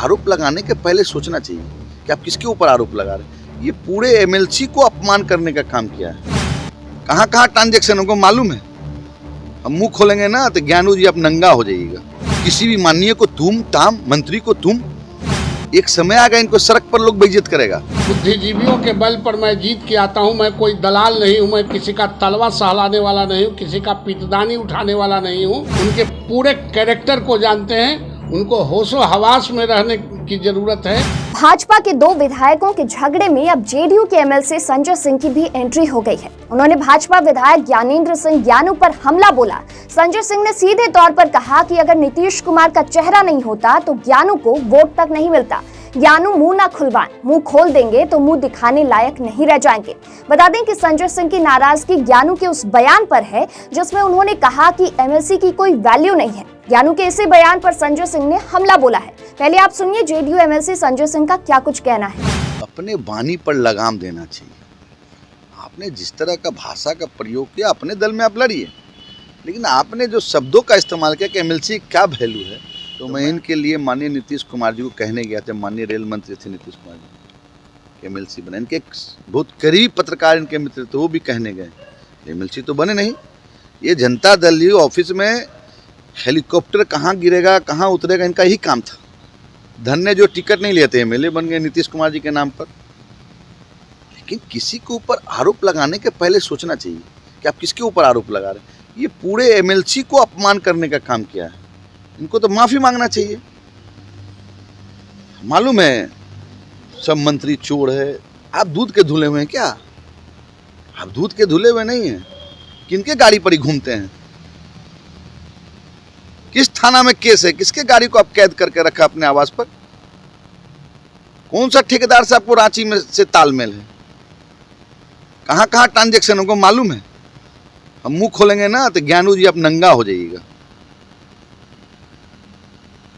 आरोप लगाने के पहले सोचना चाहिए कि आप किसके ऊपर आरोप लगा रहे हैं। ये पूरे एमएलसी को अपमान करने का काम किया है। कहाँ कहाँ ट्रांजैक्शन हमको मालूम है। हम मुंह खोलेंगे ना तो ज्ञानू जी आप नंगा हो जाइएगा। किसी भी माननीय को तुम ताम, मंत्री को तुम, एक समय आ गया इनको सड़क पर लोग बेइज्जत करेगा। बुद्धिजीवियों के बल पर मैं जीत के आता हूँ। मैं कोई दलाल नहीं हूँ, मैं किसी का तलवा सहलाने वाला नहीं हूँ, किसी का पीतदानी उठाने वाला नहीं हूँ। उनके पूरे कैरेक्टर को जानते हैं, उनको होशो हवास में रहने की जरूरत है। भाजपा के दो विधायकों के झगड़े में अब जेडीयू के एमएलसी संजय सिंह की भी एंट्री हो गई है। उन्होंने भाजपा विधायक ज्ञानेंद्र सिंह ज्ञानू पर हमला बोला। संजय सिंह ने सीधे तौर पर कहा कि अगर नीतीश कुमार का चेहरा नहीं होता तो ज्ञानू को वोट तक नहीं मिलता। ज्ञानू मुंह ना खुलवाएं, मुंह खोल देंगे तो मुंह दिखाने लायक नहीं रह जाएंगे। बता दें कि संजय सिंह की नाराजगी ज्ञानू के उस बयान पर है जिसमें उन्होंने कहा कि एमएलसी की कोई वैल्यू नहीं है। ज्ञानू के इसी बयान पर संजय सिंह ने हमला बोला है। पहले आप सुनिए जेडीयू एमएलसी संजय सिंह का क्या कुछ कहना है। अपने वाणी पर लगाम देना चाहिए। आपने जिस तरह का भाषा का प्रयोग किया, अपने दल में आप लड़िए, लेकिन आपने जो शब्दों का इस्तेमाल किया कि एमएलसी क्या वैल्यू है, तो मैं इनके लिए माननीय नीतीश कुमार जी को कहने गया था। माननीय रेल मंत्री थे नीतीश कुमार जी, एमएलसी बने। इनके बहुत करीबी पत्रकार इनके मित्र थे, वो भी कहने गए एमएलसी तो बने नहीं। ये जनता दल ऑफिस में हेलीकॉप्टर कहाँ गिरेगा कहाँ उतरेगा इनका ही काम था। धन्य जो टिकट नहीं लेते एमएलए बन गए नीतीश कुमार जी के नाम पर। लेकिन किसी के ऊपर आरोप लगाने के पहले सोचना चाहिए कि आप किसके ऊपर आरोप लगा रहे हैं। ये पूरे एमएलसी को अपमान करने का काम किया है। इनको तो माफी मांगना चाहिए। मालूम है सब मंत्री चोर है। आप दूध के धुले हुए हैं क्या? आप दूध के धुले हुए नहीं हैं। किनके गाड़ी पर ही घूमते हैं? किस थाना में केस है? किसके गाड़ी को आप कैद करके रखा अपने आवास पर? कौन सा ठेकेदार से आपको रांची में से तालमेल है? कहाँ कहाँ ट्रांजैक्शन हमको मालूम है। हम मुंह खोलेंगे ना तो ज्ञानू जी आप नंगा हो जाइएगा।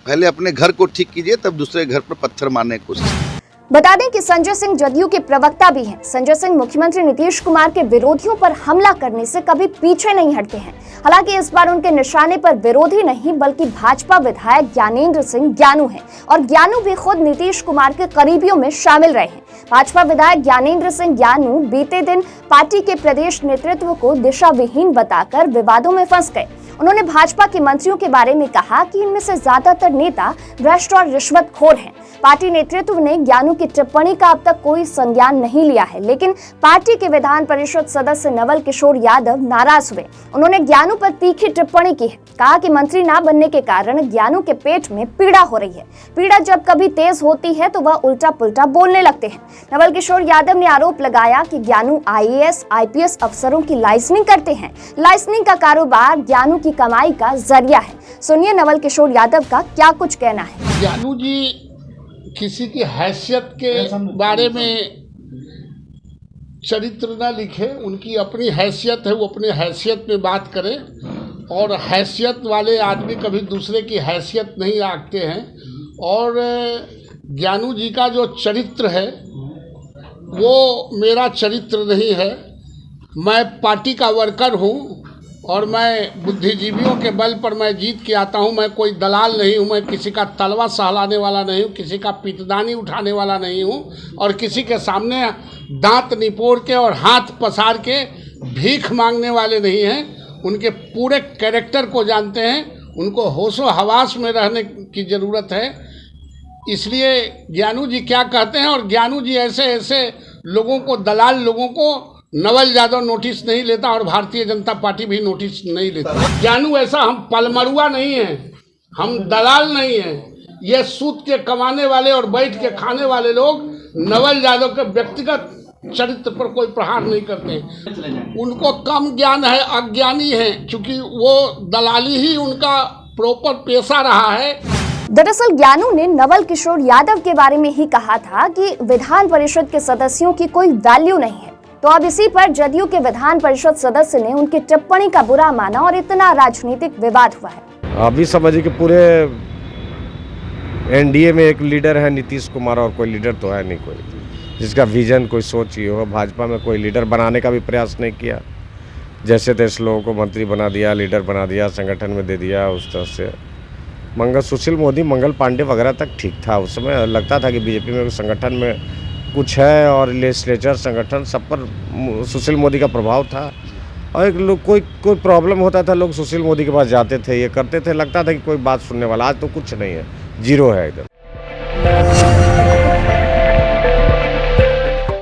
पहले अपने घर को ठीक कीजिए, तब दूसरे घर पर पत्थर मारने की कोशिश। बता दें कि संजय सिंह जदयू के प्रवक्ता भी हैं। संजय सिंह मुख्यमंत्री नीतीश कुमार के विरोधियों पर हमला करने से कभी पीछे नहीं हटते हैं। हालांकि इस बार उनके निशाने पर विरोधी नहीं बल्कि भाजपा विधायक ज्ञानेंद्र सिंह ज्ञानू हैं और ज्ञानू भी खुद नीतीश कुमार के करीबियों में शामिल रहे हैं। भाजपा विधायक ज्ञानेंद्र सिंह ज्ञानू बीते दिन पार्टी के प्रदेश नेतृत्व को दिशा विहीन बताकर विवादों में फंस गए। उन्होंने भाजपा के मंत्रियों के बारे में कहा कि इनमें से ज्यादातर नेता भ्रष्ट और रिश्वतखोर हैं। पार्टी नेतृत्व ने ज्ञानू की टिप्पणी का अब तक कोई संज्ञान नहीं लिया है, लेकिन पार्टी के विधान परिषद सदस्य नवल किशोर यादव नाराज हुए। उन्होंने ज्ञानू पर तीखी टिप्पणी की है। कहा कि मंत्री ना बनने के कारण ज्ञानू के पेट में पीड़ा हो रही है। पीड़ा जब कभी तेज होती है तो वह उल्टा पुल्टा बोलने लगते हैं। नवल किशोर यादव ने आरोप लगाया कि ज्ञानू आईएएस आईपीएस अफसरों की लाइसेंसिंग करते हैं। लाइसेंसिंग का कारोबार ज्ञानू की कमाई का जरिया है। सुनिए नवल किशोर यादव का क्या कुछ कहना है। ज्ञानू जी किसी की हैसियत के बारे में चरित्र न लिखे। उनकी अपनी हैसियत है, वो अपनी हैसियत में बात करें और हैसियत वाले आदमी कभी दूसरे की हैसियत नहीं आंकते हैं। और ज्ञानू जी का जो चरित्र है वो मेरा चरित्र नहीं है। मैं पार्टी का वर्कर हूँ और मैं बुद्धिजीवियों के बल पर मैं जीत के आता हूँ। मैं कोई दलाल नहीं हूँ, मैं किसी का तलवा सहलाने वाला नहीं हूँ, किसी का पीतदानी उठाने वाला नहीं हूँ और किसी के सामने दांत निपोड़ के और हाथ पसार के भीख मांगने वाले नहीं हैं। उनके पूरे कैरेक्टर को जानते हैं, उनको होशो हवास में रहने की ज़रूरत है। इसलिए ज्ञानू जी क्या कहते हैं, और ज्ञानू जी ऐसे ऐसे लोगों को, दलाल लोगों को नवल यादव नोटिस नहीं लेता और भारतीय जनता पार्टी भी नोटिस नहीं लेता। ज्ञानू ऐसा, हम पलमरुआ नहीं हैं, हम दलाल नहीं हैं। ये सूत के कमाने वाले और बैठ के खाने वाले लोग नवल यादव के व्यक्तिगत चरित्र पर कोई प्रहार नहीं करते। उनको कम ज्ञान है, अज्ञानी है, क्योंकि वो दलाली ही उनका प्रॉपर पेशा रहा है। दरअसल ज्ञानू ने नवल किशोर यादव के बारे में ही कहा था कि विधान परिषद के सदस्यों की कोई वैल्यू नहीं है। तो अब इसी पर जदयू के विधान परिषद सदस्य ने उनकी टिप्पणी का बुरा माना और इतना राजनीतिक विवाद हुआ है। अभी समझिए कि पूरे एनडीए में एक लीडर है नीतीश कुमार और कोई लीडर तो है नहीं कोई जिसका विजन, कोई सोच ही हो। भाजपा में कोई लीडर बनाने का भी प्रयास नहीं किया। जैसे तैसे लोगों को मंत्री बना दिया, लीडर बना दिया, संगठन में दे दिया, उस तरह से सुशील मोदी, मंगल पांडे वगैरह तक ठीक था। उस समय लगता था कि बीजेपी में संगठन में कुछ है और लेजिस्लेचर संगठन सब पर सुशील मोदी का प्रभाव था। और एक लोग कोई प्रॉब्लम होता था, लोग सुशील मोदी के पास जाते थे, ये करते थे, लगता था कि कोई बात सुनने वाला। आज तो कुछ नहीं है, जीरो है एकदम।